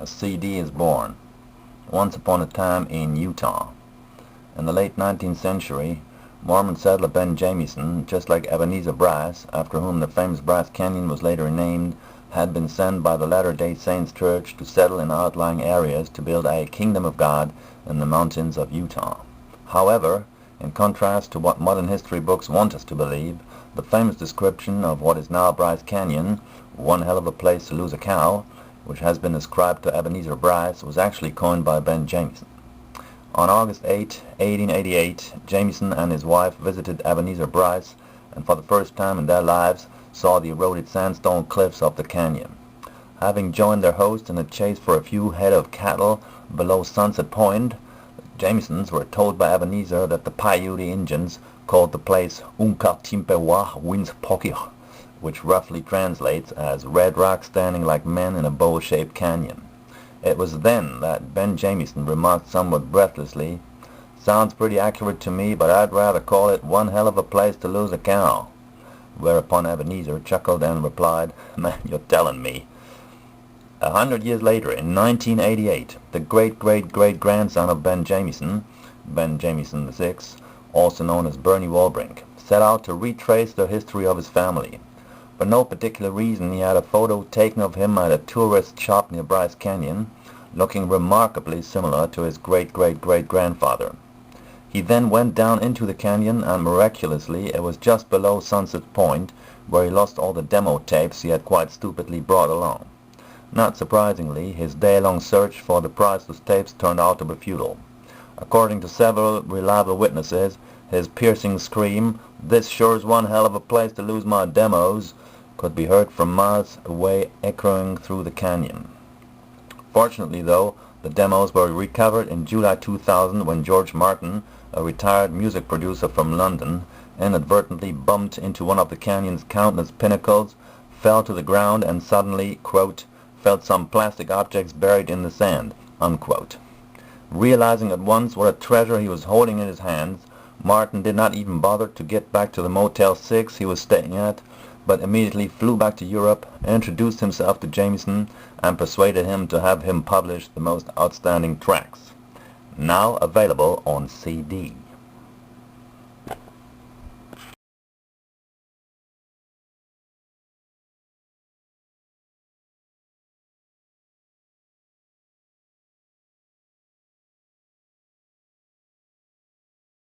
a CD is born. Once upon a time in Utah. In the late 19th century, Mormon settler Ben Jamieson, just like Ebenezer Bryce, after whom the famous Bryce Canyon was later named, had been sent by the Latter-day Saints Church to settle in outlying areas to build a kingdom of God in the mountains of Utah. However, in contrast to what modern history books want us to believe, the famous description of what is now Bryce Canyon, one hell of a place to lose a cow, which has been ascribed to Ebenezer Bryce, was actually coined by Ben Jamieson. On August 8, 1888, Jamieson and his wife visited Ebenezer Bryce and for the first time in their lives saw the eroded sandstone cliffs of the canyon. Having joined their host in a chase for a few head of cattle below Sunset Point, the Jamiesons were told by Ebenezer that the Paiute Indians called the place Unkatimpewa Winspokih, which roughly translates as red rock standing like men in a bowl-shaped canyon. It was then that Ben Jamieson remarked somewhat breathlessly, "Sounds pretty accurate to me, but I'd rather call it one hell of a place to lose a cow." Whereupon Ebenezer chuckled and replied, "Man, you're telling me." 100 years later, in 1988, the great-great-great-grandson of Ben Jamieson, Ben Jamieson VI, also known as Bernie Wahlbrinck, set out to retrace the history of his family. For no particular reason, he had a photo taken of him at a tourist shop near Bryce Canyon, looking remarkably similar to his great-great-great-grandfather. He then went down into the canyon, and miraculously it was just below Sunset Point, where he lost all the demo tapes he had quite stupidly brought along. Not surprisingly, his day-long search for the priceless tapes turned out to be futile. According to several reliable witnesses, his piercing scream, "This sure's one hell of a place to lose my demos," could be heard from miles away echoing through the canyon. Fortunately, though, the demos were recovered in July 2000 when George Martin, a retired music producer from London, inadvertently bumped into one of the canyon's countless pinnacles, fell to the ground, and suddenly, quote, felt some plastic objects buried in the sand, unquote. Realizing at once what a treasure he was holding in his hands, Martin did not even bother to get back to the Motel 6 he was staying at, but immediately flew back to Europe, introduced himself to Jamieson, and persuaded him to have him publish the most outstanding tracks. Now available on CD.